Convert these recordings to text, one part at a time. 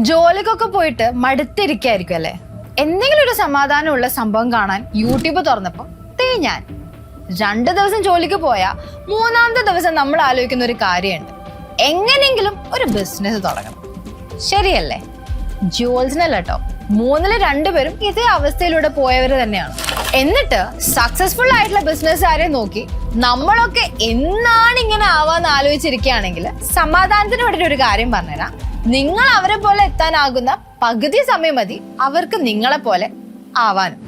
ജോലിക്കൊക്കെ പോയിട്ട് മടുത്തിരിക്കായിരിക്കും അല്ലേ? എന്തെങ്കിലും ഒരു സമാധാനമുള്ള സംഭവം കാണാൻ യൂട്യൂബ് തുറന്നപ്പോ ഞാൻ 2 ദിവസം ജോലിക്ക് പോയാ 3-ാമത്തെ ദിവസം നമ്മൾ ആലോചിക്കുന്ന ഒരു കാര്യമുണ്ട്, എങ്ങനെയെങ്കിലും ഒരു ബിസിനസ് തുടങ്ങണം. ശരിയല്ലേ? ജോൽസിനല്ല കേട്ടോ, 3-ൽ 2 പേരും ഇതേ അവസ്ഥയിലൂടെ പോയവര് തന്നെയാണ്. എന്നിട്ട് സക്സസ്ഫുൾ ആയിട്ടുള്ള ബിസിനസ്സുകാരെ നോക്കി നമ്മളൊക്കെ എന്നാണ് ഇങ്ങനെ ആവാന്ന് ആലോചിച്ചിരിക്കുകയാണെങ്കിൽ സമാധാനത്തിന് വേണ്ടിയിട്ട് ഒരു കാര്യം പറഞ്ഞുതരാം. നിങ്ങൾ അവരെ പോലെ എത്താനാകുന്ന പകുതി സമയം മതി അവർക്ക് നിങ്ങളെ പോലെ ആവാനും.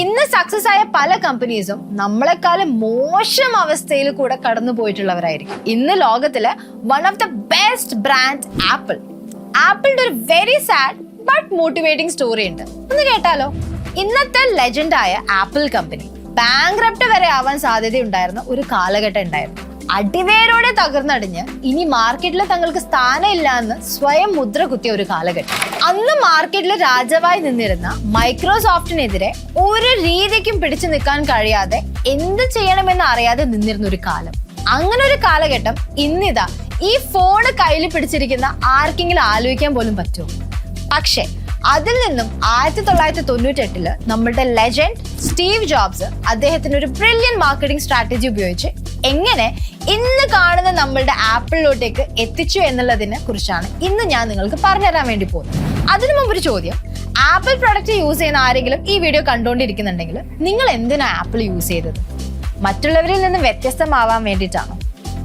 ഇന്ന് സക്സസ് ആയ പല കമ്പനീസും നമ്മളെക്കാളും മോശം അവസ്ഥയിൽ കൂടെ കടന്നു പോയിട്ടുള്ളവരായിരിക്കും. ഇന്ന് ലോകത്തിലെ one of the best brand ആപ്പിളിന്റെ ഒരു very sad but motivating story ഉണ്ട്. ഒന്ന് കേട്ടാലോ? ഇന്നത്തെ ലെജൻഡായ ആപ്പിൾ കമ്പനി ബാങ്ക്രപ്റ്റ് വരെ ആവാൻ സാധ്യതയുണ്ടായിരുന്ന ഒരു കാലഘട്ടം ഉണ്ടായിരുന്നു. അടിവേരോടെ തകർന്നടിഞ്ഞ് ഇനി മാർക്കറ്റിൽ തങ്ങൾക്ക് സ്ഥാനമില്ല എന്ന് സ്വയം മുദ്ര കുത്തിയ ഒരു കാലഘട്ടം. അന്ന് മാർക്കറ്റിൽ രാജാവായി നിന്നിരുന്ന മൈക്രോസോഫ്റ്റിനെതിരെ ഒരു രീതിക്കും പിടിച്ചു നിൽക്കാൻ കഴിയാതെ എന്ത് ചെയ്യണമെന്ന് അറിയാതെ നിന്നിരുന്ന ഒരു കാലം. അങ്ങനെ ഒരു കാലഘട്ടം ഇന്നിതാ ഈ ഫോണ് കയ്യിൽ പിടിച്ചിരിക്കുന്ന ആർക്കെങ്കിലും ആലോചിക്കാൻ പോലും പറ്റുമോ? പക്ഷേ അതിൽ നിന്നും 1998 നമ്മളുടെ ലെജൻഡ് സ്റ്റീവ് ജോബ്സ് അദ്ദേഹത്തിന് ഒരു ബ്രില്യൻ മാർക്കറ്റിംഗ് സ്ട്രാറ്റജി ഉപയോഗിച്ച് എങ്ങനെ ഇന്ന് കാണുന്ന നമ്മളുടെ ആപ്പിളിലോട്ടേക്ക് എത്തിച്ചു എന്നുള്ളതിനെ കുറിച്ചാണ് ഇന്ന് ഞാൻ നിങ്ങൾക്ക് പറഞ്ഞുതരാൻ വേണ്ടി പോകുന്നത്. അതിനു മുമ്പ് ഒരു ചോദ്യം, ആപ്പിൾ പ്രൊഡക്റ്റ് യൂസ് ചെയ്യുന്ന ആരെങ്കിലും ഈ വീഡിയോ കണ്ടുകൊണ്ടിരിക്കുന്നുണ്ടെങ്കിൽ നിങ്ങൾ എന്തിനാ ആപ്പിൾ യൂസ് ചെയ്തത്? മറ്റുള്ളവരിൽ നിന്ന് വ്യത്യസ്തമാവാൻ വേണ്ടിയിട്ടാണോ?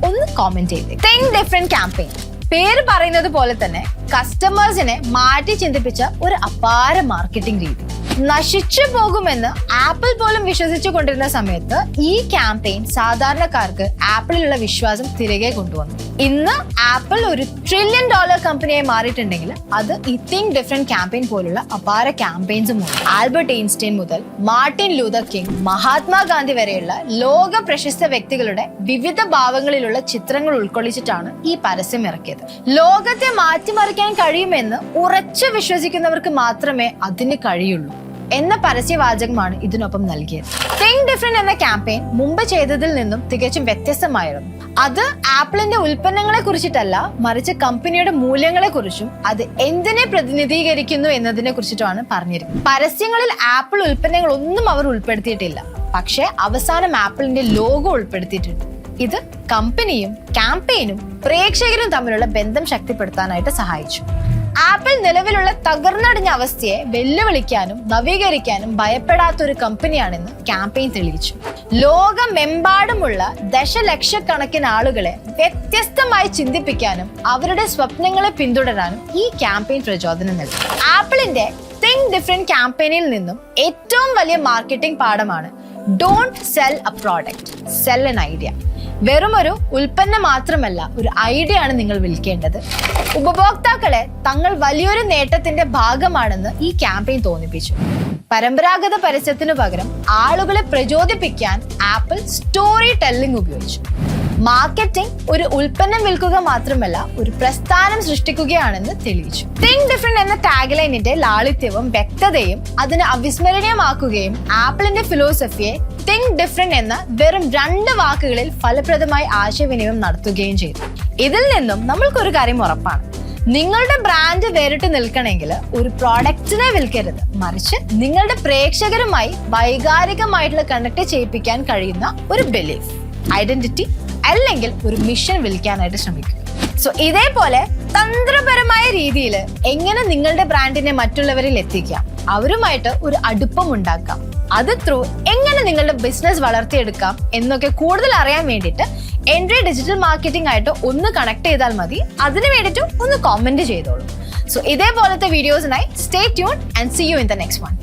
ഒന്ന് കോമെന്റ് ചെയ്തേ. തിങ്ക് ഡിഫറെന്റ് ക്യാമ്പയിൻ പേര് പറയുന്നത് പോലെ തന്നെ കസ്റ്റമേഴ്സിനെ മാറ്റി ചിന്തിപ്പിച്ച ഒരു അപാര മാർക്കറ്റിംഗ് രീതി. നശിച്ചു പോകുമെന്ന് ആപ്പിൾ പോലും വിശ്വസിച്ചു കൊണ്ടിരുന്ന സമയത്ത് ഈ ക്യാമ്പയിൻ സാധാരണക്കാർക്ക് ആപ്പിളിലുള്ള വിശ്വാസം തിരികെ കൊണ്ടുവന്നു. ഇന്ന് ആപ്പിൾ ഒരു $1 ട്രില്യൺ കമ്പനിയായി മാറിയിട്ടുണ്ടെങ്കിൽ അത് ഈ തിങ്ക് ഡിഫറെന്റ് ക്യാമ്പയിൻ പോലുള്ള അപാര ക്യാമ്പയിൻസും ഉണ്ട്. ആൽബർട്ട് ഐൻസ്റ്റൈൻ മുതൽ മാർട്ടിൻ ലൂതർ കിങ്, മഹാത്മാഗാന്ധി വരെയുള്ള ലോക പ്രശസ്ത വ്യക്തികളുടെ വിവിധ ഭാവങ്ങളിലുള്ള ചിത്രങ്ങൾ ഉൾക്കൊള്ളിച്ചിട്ടാണ് ഈ പരസ്യം ഇറക്കിയത്. ലോകത്തെ മാറ്റിമറിക്കാൻ കഴിയുമെന്ന് ഉറച്ചു വിശ്വസിക്കുന്നവർക്ക് മാത്രമേ അതിന് കഴിയുള്ളൂ എന്ന പരസ്യവാചകമാണ് ഇതിനൊപ്പം നൽകിയത്. തിങ്ക് ഡിഫറെന്റ് എന്ന ക്യാമ്പയിൻ മുമ്പ് ചെയ്തതിൽ നിന്നും തികച്ചും വ്യത്യസ്തമായിരുന്നു. അത് ആപ്പിളിന്റെ ഉൽപ്പന്നങ്ങളെ കുറിച്ചിട്ടല്ല, മറിച്ച് കമ്പനിയുടെ മൂല്യങ്ങളെ കുറിച്ചും അത് എന്തിനെ പ്രതിനിധീകരിക്കുന്നു എന്നതിനെ കുറിച്ചിട്ടുമാണ് പറഞ്ഞിരിക്കുന്നത്. പരസ്യങ്ങളിൽ ആപ്പിൾ ഉൽപ്പന്നങ്ങൾ ഒന്നും അവർ ഉൾപ്പെടുത്തിയിട്ടില്ല, പക്ഷെ അവസാനം ആപ്പിളിന്റെ ലോഗോ ഉൾപ്പെടുത്തിയിട്ടുണ്ട്. ഇത് കമ്പനിയും ക്യാമ്പയിനും പ്രേക്ഷകരും തമ്മിലുള്ള ബന്ധം ശക്തിപ്പെടുത്താനായിട്ട് സഹായിച്ചു. ആപ്പിൾ നിലവിലുള്ള തകർന്നടിഞ്ഞ അവസ്ഥയെ വെല്ലുവിളിക്കാനും നവീകരിക്കാനും ഭയപ്പെടാത്ത ഒരു കമ്പനിയാണെന്ന് ക്യാമ്പയിൻ തെളിയിച്ചു. ലോകമെമ്പാടുമുള്ള ദശലക്ഷക്കണക്കിന് ആളുകളെ വ്യത്യസ്തമായി ചിന്തിപ്പിക്കാനും അവരുടെ സ്വപ്നങ്ങളെ പിന്തുടരാനും ഈ ക്യാമ്പയിൻ പ്രചോദനം നൽകി. ആപ്പിളിന്റെ തിങ്ക് ഡിഫറെന്റ് ക്യാമ്പയിനിൽ നിന്നും ഏറ്റവും വലിയ മാർക്കറ്റിംഗ് പാഠമാണ് don't cell A product, cell an idea. വെറുമൊരു ഉൽപ്പന്നം മാത്രമല്ല, ഒരു ഐഡിയ ആണ് നിങ്ങൾ വിൽക്കേണ്ടത്. ഉപഭോക്താക്കളെ തങ്ങൾ വലിയൊരു നേട്ടത്തിന്റെ ഭാഗമാണെന്ന് ഈ ക്യാമ്പയിൻ തോന്നിപ്പിച്ചു. പരമ്പരാഗത പരസ്യത്തിനു പകരം ആളുകളെ പ്രചോദിപ്പിക്കാൻ ആപ്പിൾ സ്റ്റോറി ടെല്ലിംഗ് ഉപയോഗിച്ചു. മാർക്കറ്റിംഗ് ഒരു ഉൽപ്പന്നം വിൽക്കുക മാത്രമല്ല, ഒരു പ്രസ്ഥാനം സൃഷ്ടിക്കുകയാണെന്ന് തെളിയിച്ചു. തിങ്ക് ഡിഫറെന്റ് എന്ന ടാഗ്ലൈനിന്റെ ലാളിത്യവും വ്യക്തതയും അതിനെ അവിസ്മരണീയമാക്കുകയും ആപ്പിളിന്റെ ഫിലോസഫിയെ തിങ്ക് ഡിഫറെന്റ് എന്ന വെറും 2 വാക്കുകളിൽ ഫലപ്രദമായി ആശയവിനിമയം നടത്തുകയും ചെയ്തു. ഇതിൽ നിന്നും നമ്മൾക്കൊരു കാര്യം ഉറപ്പാണ്, നിങ്ങളുടെ ബ്രാൻഡ് വേറിട്ട് നിൽക്കണമെങ്കിൽ ഒരു പ്രോഡക്റ്റിനെ വിൽക്കരുത്, മറിച്ച് നിങ്ങളുടെ പ്രേക്ഷകരുമായി വൈകാരികമായിട്ടുള്ള കണക്ട് ചെയ്യിപ്പിക്കാൻ കഴിയുന്ന ഒരു ബിലീഫ്, ഐഡന്റിറ്റി അല്ലെങ്കിൽ ഒരു മിഷൻ വിൽക്കാനായിട്ട് ശ്രമിക്കുക. സോ ഇതേപോലെ തന്ത്രപരമായ രീതിയിൽ എങ്ങനെ നിങ്ങളുടെ ബ്രാൻഡിനെ മറ്റുള്ളവരിൽ എത്തിക്കാം, അവരുമായിട്ട് ഒരു അടുപ്പം ഉണ്ടാക്കാം, അത് ത്രൂ എങ്ങനെ നിങ്ങളുടെ ബിസിനസ് വളർത്തിയെടുക്കാം എന്നൊക്കെ കൂടുതൽ അറിയാൻ വേണ്ടിയിട്ട് എൻട്രി ഡിജിറ്റൽ മാർക്കറ്റിംഗ് ആയിട്ട് ഒന്ന് കണക്ട് ചെയ്താൽ മതി. അതിന് വേണ്ടിയിട്ട് ഒന്ന് കോമെന്റ് ചെയ്തോളൂ. സോ ഇതേപോലത്തെ വീഡിയോസിനായി stay tune and see you in the next one.